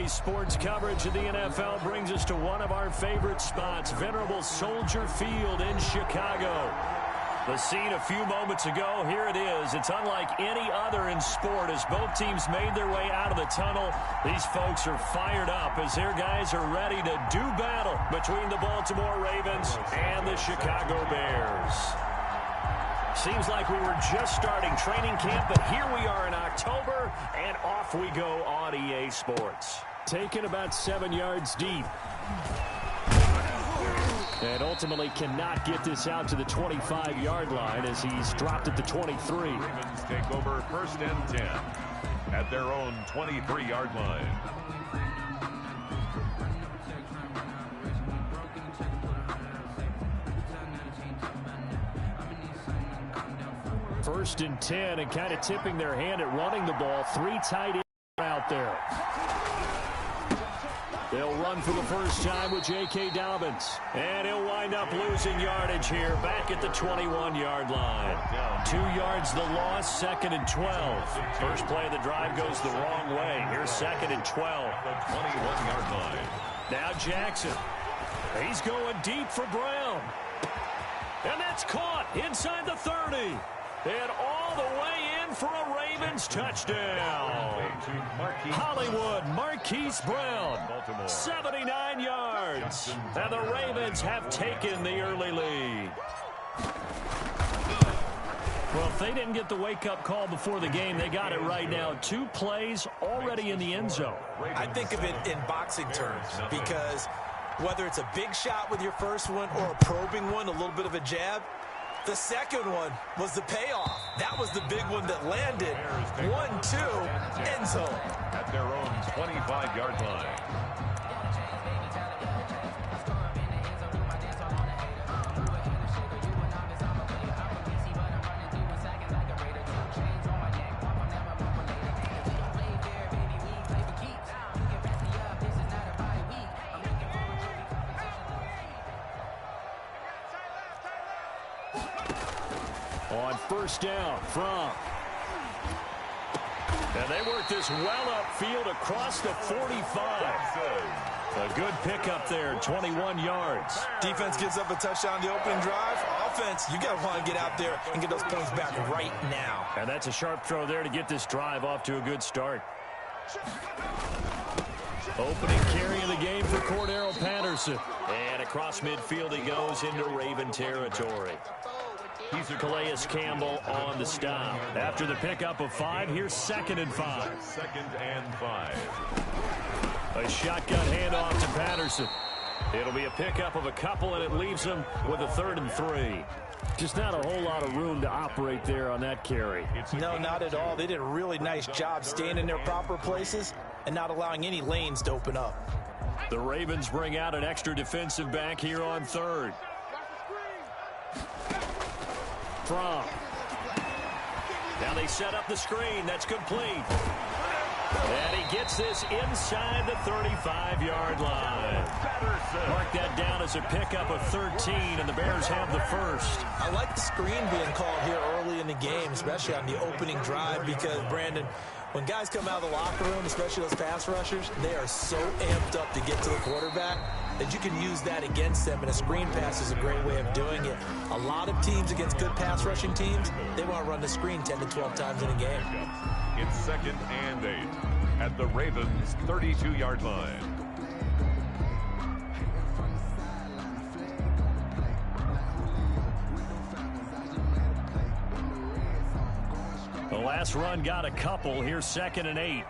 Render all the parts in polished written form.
Today's sports coverage of the NFL brings us to one of our favorite spots, venerable Soldier Field in Chicago. The scene a few moments ago, here it is. It's unlike any other in sport as both teams made their way out of the tunnel. These folks are fired up as their guys are ready to do battle between the Baltimore Ravens and the Chicago Bears. Seems like we were just starting training camp, but here we are in October, and off we go on EA Sports. Taken about 7 yards deep. And ultimately cannot get this out to the 25-yard line as he's dropped at the 23. Ravens take over 1st and 10 at their own 23-yard line. First and 10, and kind of tipping their hand at running the ball. 3 tight ends out there. They'll run for the first time with J.K. Dobbins. And he'll wind up losing yardage here back at the 21-yard line. 2 yards the loss, 2nd and 12. First play of the drive goes the wrong way. Here's 2nd and 12. The 21-yard line. Now Jackson. He's going deep for Brown. And that's caught inside the 30. And all the way in for a Ravens touchdown. Hollywood Marquise Brown, 79 yards. And the Ravens have taken the early lead. Well, if they didn't get the wake-up call before the game, they got it right now. 2 plays already in the end zone. I think of it in boxing terms because whether it's a big shot with your first one or a probing one, a little bit of a jab, the second one was the payoff. That was the big one that landed. 1-2, end zone. At their own 25-yard line. On first down from. And they work this well upfield across the 45. A good pickup there, 21 yards. Defense gives up a touchdown the opening drive. Offense, you got to want to get out there and get those points back right now. And that's a sharp throw there to get this drive off to a good start. Opening carry of the game for Cordero Patterson. And across midfield he goes into Raven territory. Calais Campbell on the stop. After the pickup of 5, here's 2nd and 5. 2nd and 5. A shotgun handoff to Patterson. It'll be a pickup of a couple, and it leaves them with a 3rd and 3. Just not a whole lot of room to operate there on that carry. No, not at all. They did a really nice job staying in their proper places and not allowing any lanes to open up. The Ravens bring out an extra defensive back here on 3rd. From. Now they set up the screen. That's complete. And he gets this inside the 35-yard line. Mark that down as a pickup of 13, and the Bears have the first. I like the screen being called here early in the game, especially on the opening drive, because, Brandon, when guys come out of the locker room, especially those pass rushers, they are so amped up to get to the quarterback that you can use that against them, and a screen pass is a great way of doing it. A lot of teams against good pass rushing teams, they want to run the screen 10 to 12 times in a game. It's 2nd and 8 at the Ravens' 32-yard line. The last run got a couple. Here's 2nd and 8.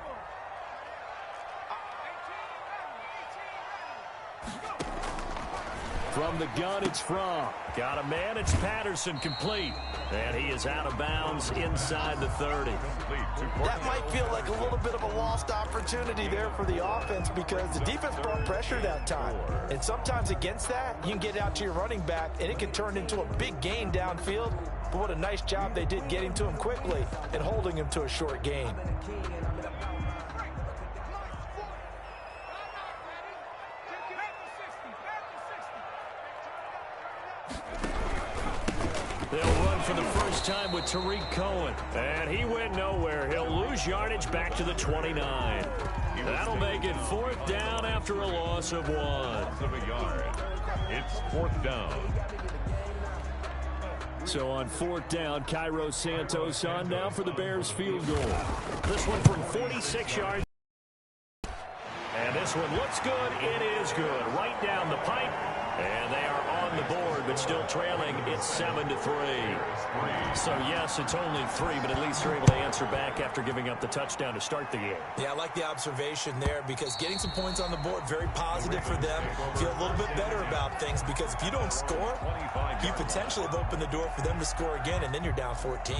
From the gun, it's from. Got a man, it's Patterson, complete. And he is out of bounds inside the 30. That might feel like a little bit of a lost opportunity there for the offense because the defense brought pressure that time. And sometimes against that, you can get out to your running back, and it can turn into a big gain downfield. But what a nice job they did getting to him quickly and holding him to a short gain. They'll run for the first time with Tariq Cohen. And he went nowhere. He'll lose yardage back to the 29. That'll make it 4th down after a loss of 1. Of a yard. It's 4th down. So on 4th down, Cairo Santos on now for the Bears field goal. This one from 46 yards. And this one looks good. It is good. Right down the pipe. And they are on the board, but still trailing. It's 7-3. So, yes, it's only 3, but at least they're able to answer back after giving up the touchdown to start the game. Yeah, I like the observation there because getting some points on the board, very positive for them. Feel a little bit better about things because if you don't score, you potentially have opened the door for them to score again, and then you're down 14.